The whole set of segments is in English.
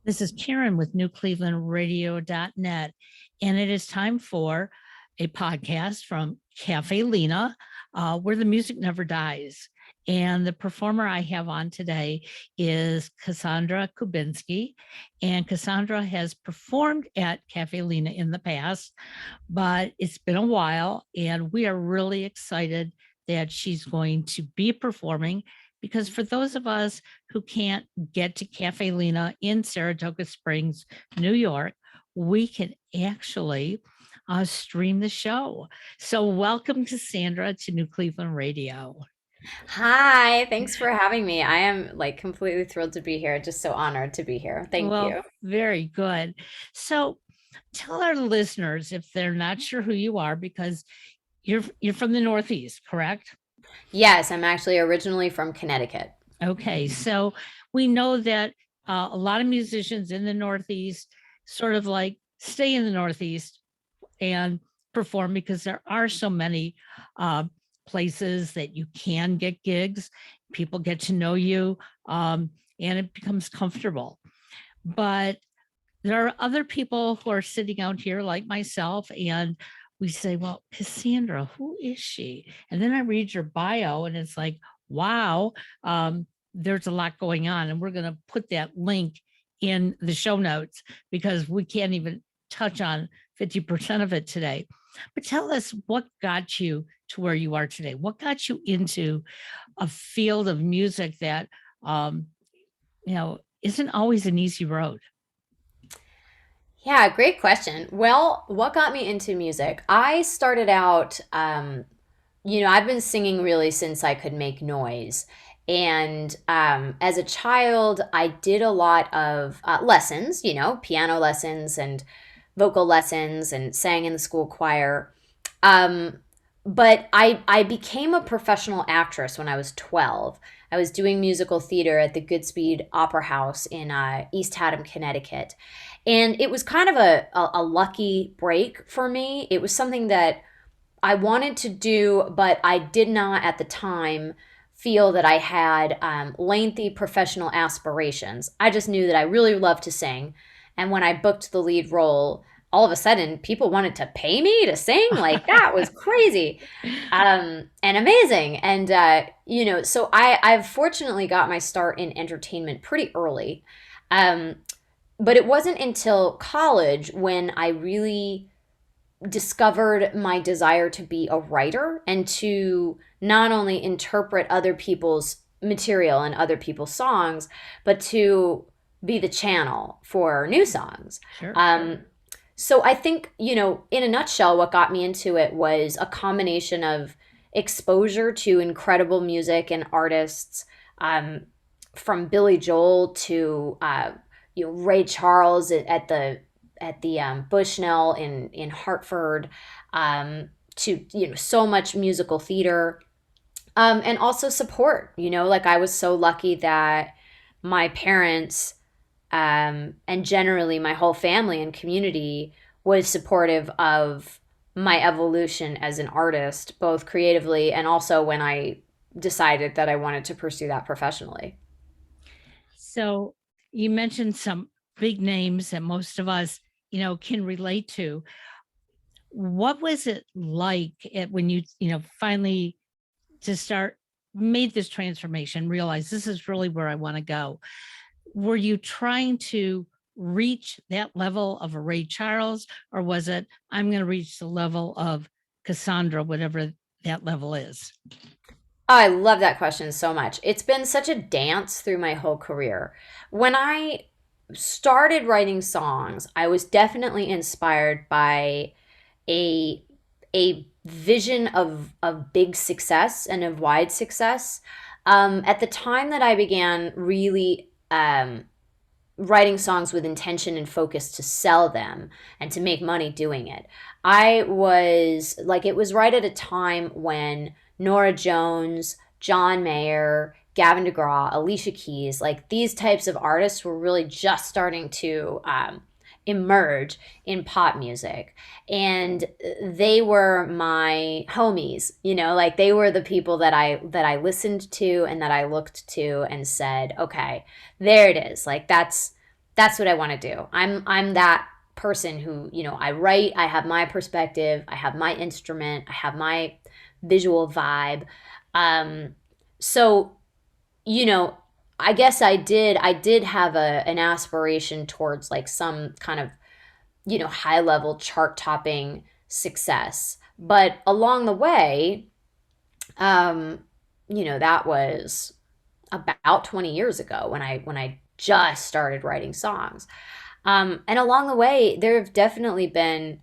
This is Karen with NewClevelandRadio.net, and it is time for a podcast from Cafe Lena, where the music never dies. And the performer I have on today is Cassandra Kubinski. And Cassandra has performed at Cafe Lena in the past, but it's been a while, and we are really excited that she's going to be performing because for those of us who can't get to Cafe Lena in Saratoga Springs, New York, we can actually stream the show. So welcome, Cassandra, to New Cleveland Radio. Hi, thanks for having me. I am like completely thrilled to be here. Just so honored to be here. Thank Well, you. very good. So tell our listeners if they're not sure who you are, because you're from the Northeast, correct? Yes, I'm actually originally from Connecticut. Okay, so we know that a lot of musicians in the Northeast sort of like stay in the Northeast and perform because there are so many uh, places that you can get gigs. People get to know you, and it becomes comfortable. But there are other people who are sitting out here like myself, and we say, well, Cassandra, who is she? And then I read your bio and it's like, wow, there's a lot going on. And we're going to put that link in the show notes because we can't even touch on 50% of it today. But tell us what got you to where you are today. What got you into a field of music that, um, isn't always an easy road? Yeah, great question. Well, what got me into music? I started out, I've been singing really since I could make noise. And as a child, I did a lot of lessons, piano lessons and vocal lessons and sang in the school choir. Um, but I became a professional actress when I was 12. I was doing musical theater at the Goodspeed Opera House in East Haddam, Connecticut. And it was kind of a lucky break for me. It was something that I wanted to do, but I did not at the time feel that I had lengthy professional aspirations. I just knew that I really loved to sing. And when I booked the lead role, all of a sudden people wanted to pay me to sing. Like that was crazy and amazing. And, so I've fortunately got my start in entertainment pretty early. Um, but it wasn't until college when I really discovered my desire to be a writer and to not only interpret other people's material and other people's songs, but to be the channel for new songs. Sure. So I think, in a nutshell, what got me into it was a combination of exposure to incredible music and artists, um, from Billy Joel to Ray Charles at the Bushnell in Hartford, to so much musical theater, and also support. Like I was so lucky that my parents, and generally my whole family and community was supportive of my evolution as an artist, both creatively and also when I decided that I wanted to pursue that professionally. So you mentioned some big names that most of us, can relate to. What was it like when you finally to start made this transformation, realize this is really where I want to go? Were you trying to reach that level of a Ray Charles, or was it, I'm going to reach the level of Cassandra, whatever that level is? Oh, I love that question so much. It's been such a dance through my whole career. When I started writing songs, I was definitely inspired by a a vision of big success and of wide success. At the time that I began really writing songs with intention and focus to sell them and to make money doing it, I was like, it was right at a time when Nora Jones, John Mayer, Gavin DeGraw, Alicia Keys, like these types of artists were really just starting to emerge in pop music. And they were my homies, like they were the people that I listened to and that I looked to and said, okay, there it is. Like that's what I want to do. I'm that person who, I write, I have my perspective, I have my instrument, I have my visual vibe. Um, so, you know, I guess I did have an aspiration towards like some kind of, high level chart topping success. But along the way, um, that was about 20 years ago when I just started writing songs. And along the way, there have definitely been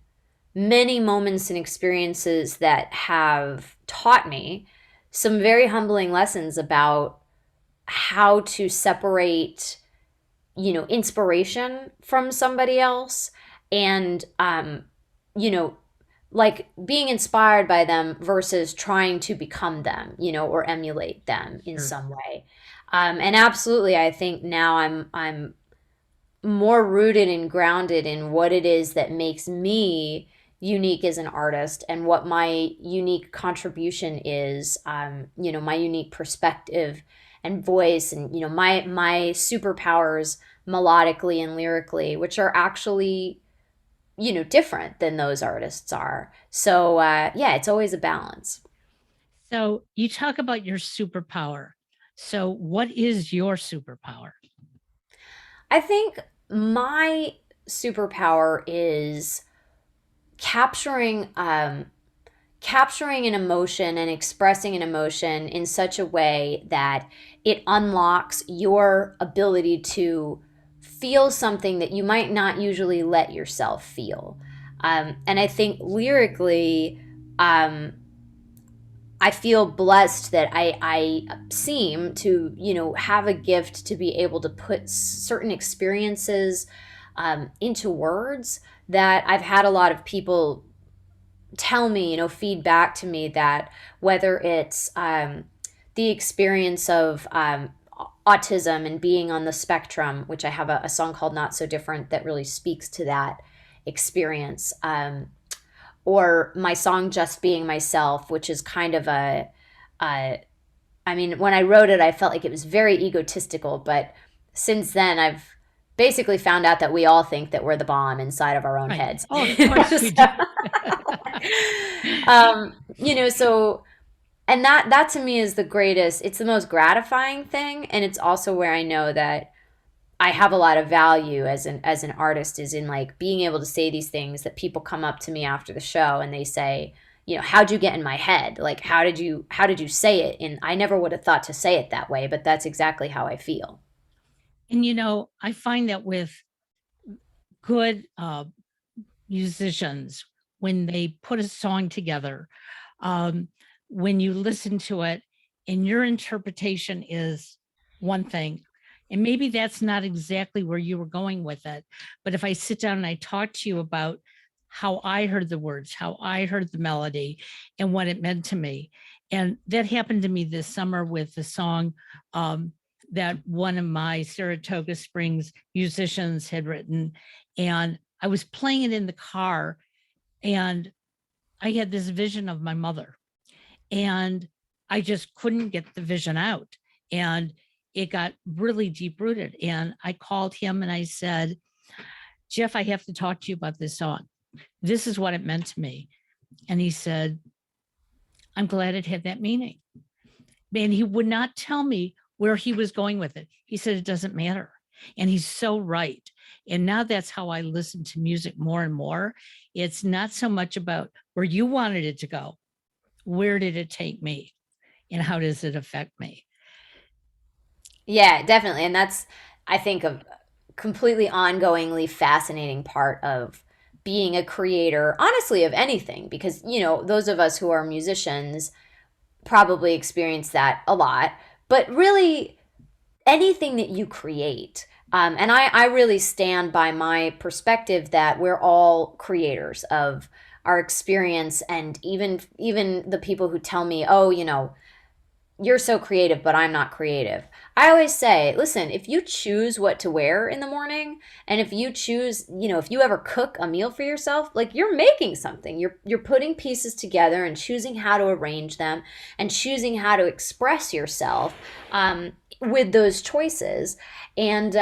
many moments and experiences that have taught me some very humbling lessons about how to separate, inspiration from somebody else, and you know, like being inspired by them versus trying to become them, or emulate them in Sure. some way. And absolutely, I think now I'm more rooted and grounded in what it is that makes me unique as an artist and what my unique contribution is, my unique perspective and voice, and my superpowers melodically and lyrically, which are actually different than those artists are. So yeah, it's always a balance. So you talk about your superpower. So what is your superpower? I think my superpower is capturing capturing an emotion and expressing an emotion in such a way that it unlocks your ability to feel something that you might not usually let yourself feel. And I think lyrically, um, I feel blessed that I seem to, have a gift to be able to put certain experiences into words that I've had a lot of people tell me, feed back to me that whether it's the experience of autism and being on the spectrum, which I have a song called Not So Different that really speaks to that experience, or my song Just Being Myself, which is kind of a I mean, when I wrote it, I felt like it was very egotistical, but since then, I've basically found out that we all think that we're the bomb inside of our own Right. heads. Oh, of course we do. So, and that to me is the greatest, it's the most gratifying thing. And it's also where I know that I have a lot of value as an artist, is in like being able to say these things that people come up to me after the show and they say, how'd you get in my head? Like, how did you say it? And I never would have thought to say it that way, but that's exactly how I feel. And I find that with good musicians, when they put a song together, um, when you listen to it and your interpretation is one thing, and maybe that's not exactly where you were going with it. But if I sit down and I talk to you about how I heard the words, how I heard the melody, and what it meant to me. And that happened to me this summer with the song that one of my Saratoga Springs musicians had written. And I was playing it in the car, and I had this vision of my mother, and I just couldn't get the vision out. And it got really deep rooted. And I called him and I said, Jeff, I have to talk to you about this song. This is what it meant to me. And he said, I'm glad it had that meaning. And he would not tell me where he was going with it. He said, it doesn't matter. And he's so right. And now that's how I listen to music more and more. It's not so much about where you wanted it to go. Where did it take me? And how does it affect me? Yeah, definitely. And that's, I think, a completely ongoingly fascinating part of being a creator, honestly, of anything, because, those of us who are musicians probably experience that a lot, but really anything that you create. And I really stand by my perspective that we're all creators of our experience, and even the people who tell me, oh, you're so creative, but I'm not creative. I always say, listen, if you choose what to wear in the morning, and if you choose, if you ever cook a meal for yourself, like, you're making something. You're putting pieces together and choosing how to arrange them and choosing how to express yourself with those choices. And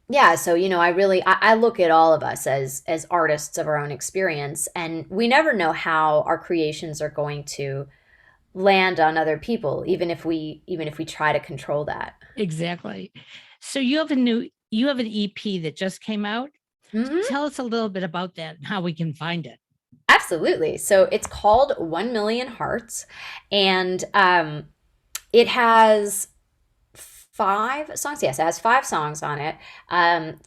Yeah, so I look at all of us as artists of our own experience, and we never know how our creations are going to land on other people, even if we try to control that. Exactly. So you have an EP that just came out. Hmm. Tell us a little bit about that and how we can find it. Absolutely. So it's called 1 Million Hearts, and it has 5 songs. Yes, it has 5 songs on it.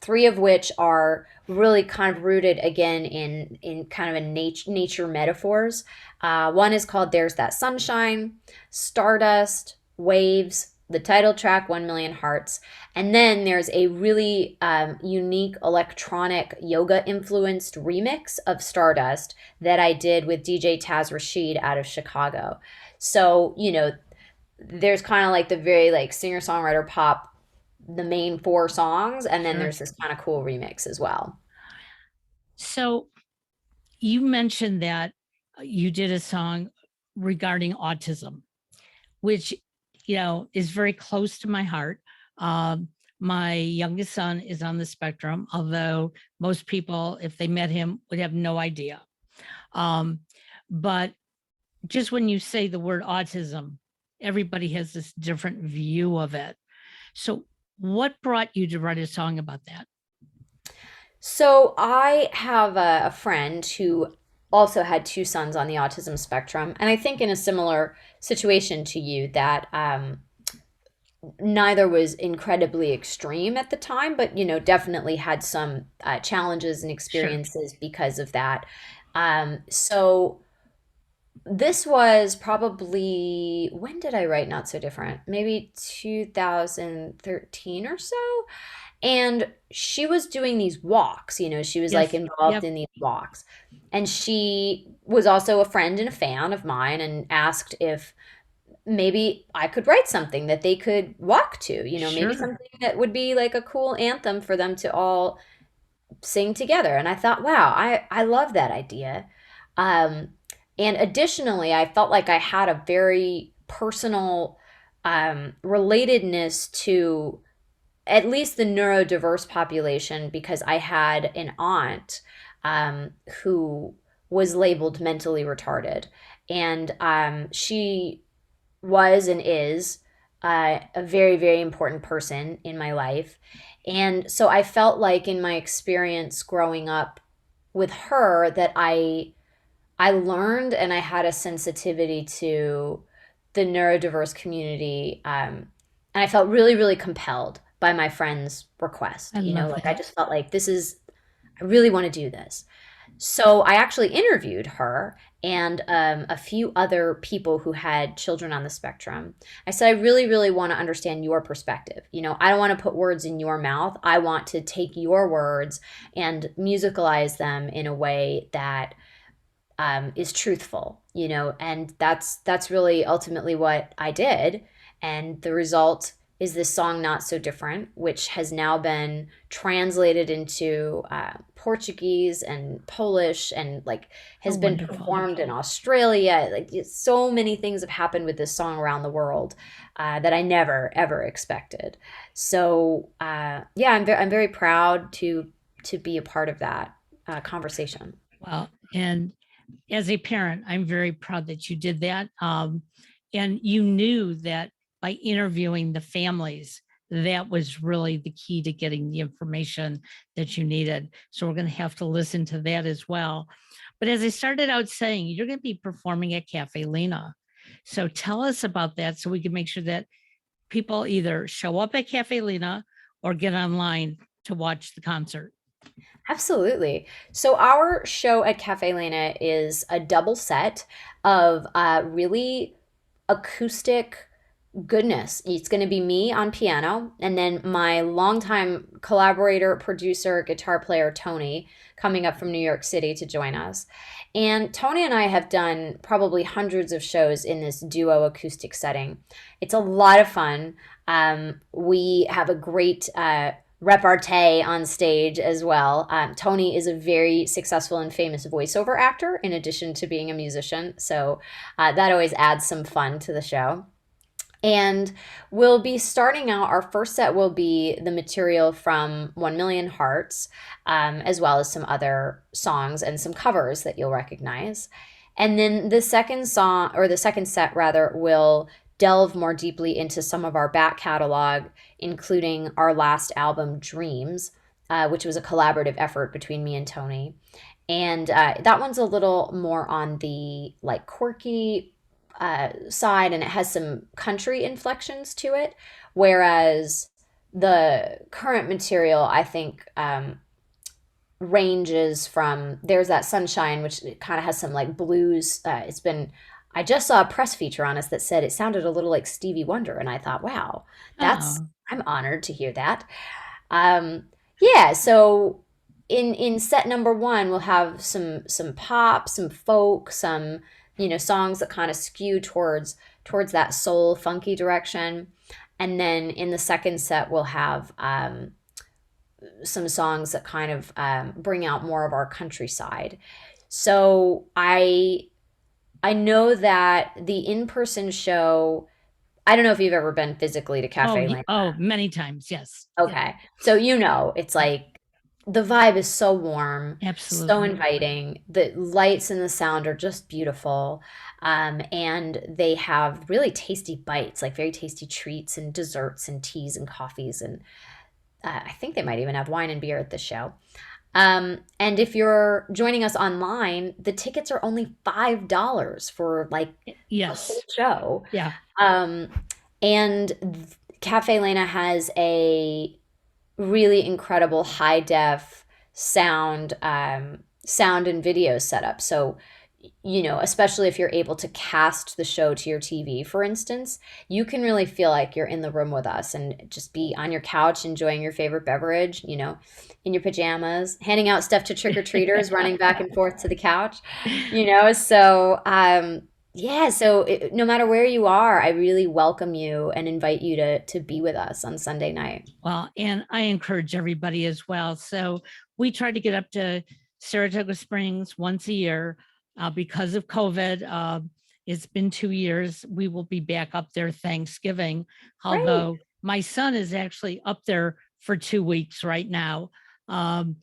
Three of which are really kind of rooted again in kind of a nature metaphors. One is called "There's That Sunshine," "Stardust," "Waves," the title track "1 Million Hearts," and then there's a really unique electronic yoga influenced remix of "Stardust" that I did with DJ Taz Rashid out of Chicago. So, there's kind of like the very like singer songwriter pop, the main 4 songs, and then Sure. there's this kind of cool remix as well. So you mentioned that you did a song regarding autism, which, is very close to my heart. Um, my youngest son is on the spectrum, although most people, if they met him, would have no idea. Um, but just when you say the word autism, everybody has this different view of it. So, what brought you to write a song about that? So I have a friend who also had 2 sons on the autism spectrum, and I think in a similar situation to you that neither was incredibly extreme at the time, but definitely had some challenges and Sure. experiences because of that. So this was probably, when did I write Not So Different? Maybe 2013 or so. And she was doing these walks, she was like Yes. involved Yep. in these walks. And she was also a friend and a fan of mine and asked if maybe I could write something that they could walk to, maybe Sure. something that would be like a cool anthem for them to all sing together. And I thought, wow, I love that idea. Um, and additionally, I felt like I had a very personal relatedness to at least the neurodiverse population because I had an aunt who was labeled mentally retarded. And she was and is a very, very important person in my life. And so I felt like in my experience growing up with her that I learned and I had a sensitivity to the neurodiverse community. And I felt really, really compelled by my friend's request. I love Like I that. just felt like I really want to do this. So I actually interviewed her and a few other people who had children on the spectrum. I said, I really, really want to understand your perspective. I don't want to put words in your mouth. I want to take your words and musicalize them in a way that is truthful, and that's really ultimately what I did. And the result is this song Not So Different, which has now been translated into Portuguese and Polish and like Oh, has been wonderful. performed in Australia. Like so many things have happened with this song around the world that I never ever expected. So yeah, I'm very proud to be a part of that conversation. Well, and as a parent, I'm very proud that you did that. And you knew that by interviewing the families, that was really the key to getting the information that you needed. So we're going to have to listen to that as well. But as I started out saying, you're going to be performing at Cafe Lena. So tell us about that so we can make sure that people either show up at Cafe Lena or get online to watch the concert. Absolutely. So our show at Cafe Lena is a double set of really acoustic goodness. It's going to be me on piano, and then my longtime collaborator, producer, guitar player, Tony, coming up from New York City to join us. And Tony and I have done probably hundreds of shows in this duo acoustic setting. It's a lot of fun. We have a great repartee on stage as well. Tony is a very successful and famous voiceover actor in addition to being a musician. So that always adds some fun to the show. And we'll be starting out, our first set will be the material from 1 Million Hearts, as well as some other songs and some covers that you'll recognize. And then the second song, or the second set rather, will delve more deeply into some of our back catalog, including our last album, Dreams, which was a collaborative effort between me and Tony. And that one's a little more on the like quirky side, and it has some country inflections to it. Whereas the current material, I think, ranges from There's That Sunshine, which kind of has some like blues. I just saw a press feature on us that said it sounded a little like Stevie Wonder, and I thought, wow, Oh, I'm honored to hear that. Um, yeah, so in set number one, we'll have some pop, some folk, some songs that kind of skew towards that soul funky direction, and then in the second set we'll have some songs that kind of bring out more of our countryside. So I know that the in person show. I don't know if you've ever been physically to Cafe Lane. oh, many times. Yes. Yeah, Okay. So it's like the vibe is so warm, so absolutely. inviting. The lights and the sound are just beautiful. And they have really tasty bites, like very tasty treats and desserts and teas and coffees. And I think they might even have wine and beer at the show. And if you're joining us online, the tickets are only $5 for like the whole Yes. show. Yeah. Um, and Cafe Lena has a really incredible high def sound and video setup. So, especially if you're able to cast the show to your TV, for instance, you can really feel like you're in the room with us and just be on your couch enjoying your favorite beverage, in your pajamas, handing out stuff to trick or treaters, running back and forth to the couch, So, yeah, so no matter where you are, I really welcome you and invite you to be with us on Sunday night. Well, and I encourage everybody as well. So we try to get up to Saratoga Springs once a year because of COVID. It's been 2 years. We will be back up there Thanksgiving, Great. although my son is actually up there for 2 weeks right now. Um,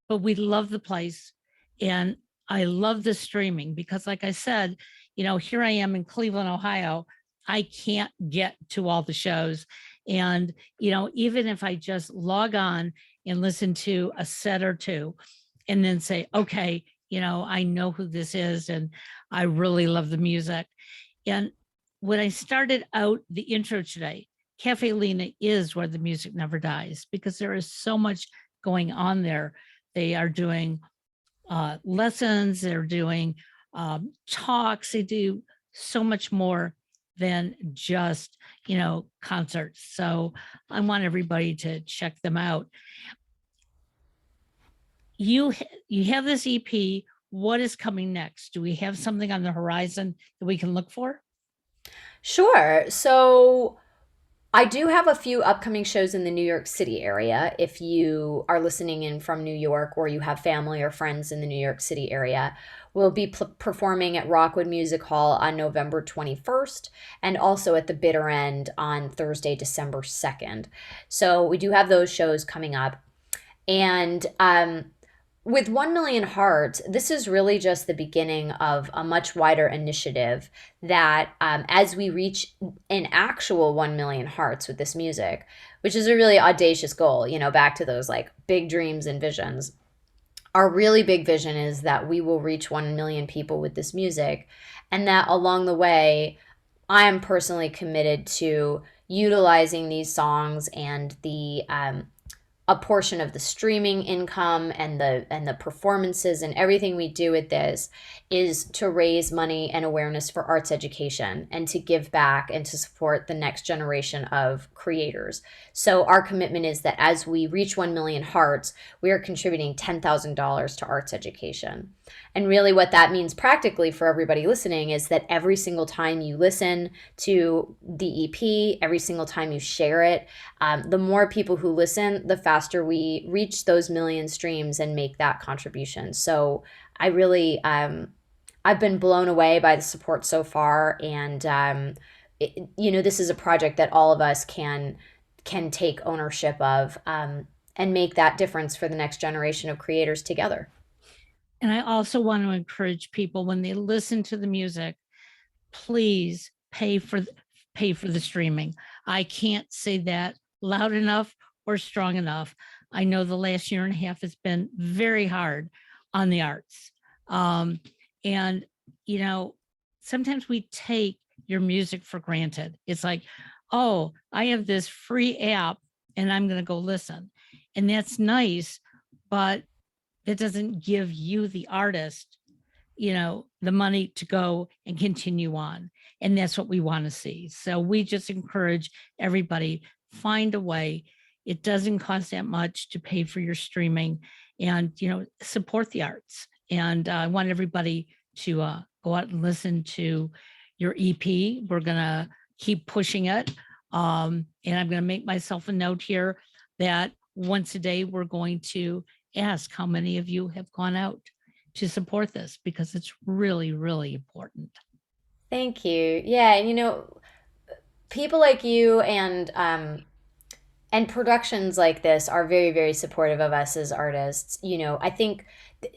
but we love the place. And I love the streaming because, like I said, here I am in Cleveland, Ohio. I can't get to all the shows. And, even if I just log on and listen to a set or two and then say, okay, I know who this is and I really love the music. And when I started out the intro today, Cafe Lena is where the music never dies because there is so much going on there. They are doing lessons, they're doing talks, they do so much more than just, concerts. So I want everybody to check them out. You have this EP. What is coming next? Do we have something on the horizon that we can look for? Sure. So I do have a few upcoming shows in the New York City area. If you are listening in from New York or you have family or friends in the New York City area, we'll be performing at Rockwood Music Hall on November 21st and also at the Bitter End on Thursday, December 2nd. So we do have those shows coming up. And with 1 Million Hearts, this is really just the beginning of a much wider initiative that as we reach an actual 1 million hearts with this music, which is a really audacious goal, back to those like big dreams and visions. Our really big vision is that we will reach 1 million people with this music, and that along the way, I am personally committed to utilizing these songs and the a portion of the streaming income and the performances and everything we do with this is to raise money and awareness for arts education and to give back and to support the next generation of creators. So our commitment is that as we reach 1 million hearts, we are contributing $10,000 to arts education. And really what that means practically for everybody listening is that every single time you listen to the EP, every single time you share it, the more people who listen, the faster we reach those million streams and make that contribution. So I really, I've been blown away by the support so far, and this is a project that all of us can take ownership of, and make that difference for the next generation of creators together. And I also want to encourage people when they listen to the music, please pay for the streaming. I can't say that loud enough or strong enough. I know the last year and a half has been very hard on the arts. And sometimes we take your music for granted. It's like, oh, I have this free app and I'm going to go listen. And that's nice, but that doesn't give you, the artist, the money to go and continue on. And that's what we want to see. So we just encourage everybody, find a way. It doesn't cost that much to pay for your streaming, and, support the arts. And I want everybody to go out and listen to your EP. We're going to keep pushing it. And I'm going to make myself a note here that once a day, we're going to ask how many of you have gone out to support this, because it's really, really important. Thank you. Yeah, and people like you and productions like this are very, very supportive of us as artists. I think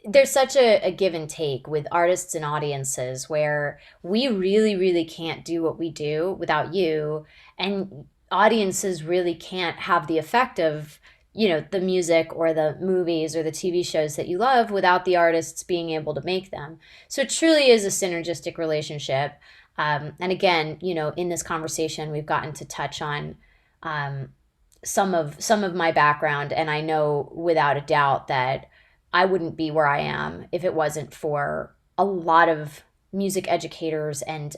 there's such a give and take with artists and audiences, where we really, really can't do what we do without you, and audiences really can't have the effect of the music or the movies or the TV shows that you love without the artists being able to make them. So it truly is a synergistic relationship. And again, in this conversation, we've gotten to touch on some of my background, and I know without a doubt that I wouldn't be where I am if it wasn't for a lot of music educators and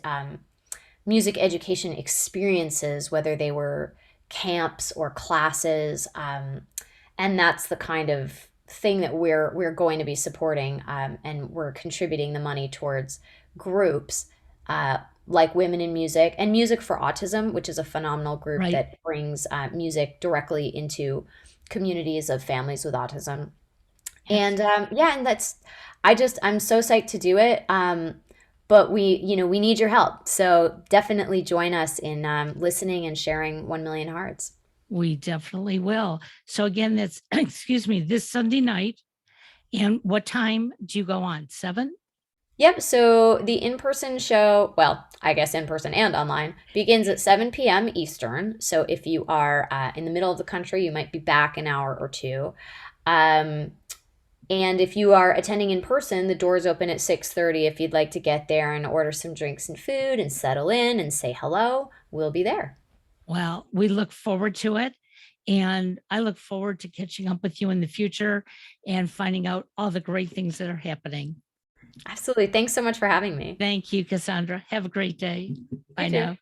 music education experiences, whether they were camps or classes, and that's the kind of thing that we're going to be supporting, and we're contributing the money towards groups like Women in Music and Music for Autism, which is a phenomenal group Right. that brings music directly into communities of families with autism. And yeah, and I'm so psyched to do it. But we need your help. So definitely join us in listening and sharing 1 Million Hearts. We definitely will. So again, that's, excuse me, this Sunday night. And what time do you go on? 7? Yep. So the in-person show, well, I guess in person and online, begins at 7 p.m. Eastern. So if you are in the middle of the country, you might be back an hour or two. Um, and if you are attending in person, the doors open at 6:30. If you'd like to get there and order some drinks and food and settle in and say hello, we'll be there. Well, we look forward to it. And I look forward to catching up with you in the future and finding out all the great things that are happening. Absolutely. Thanks so much for having me. Thank you, Cassandra. Have a great day. Bye You too. now.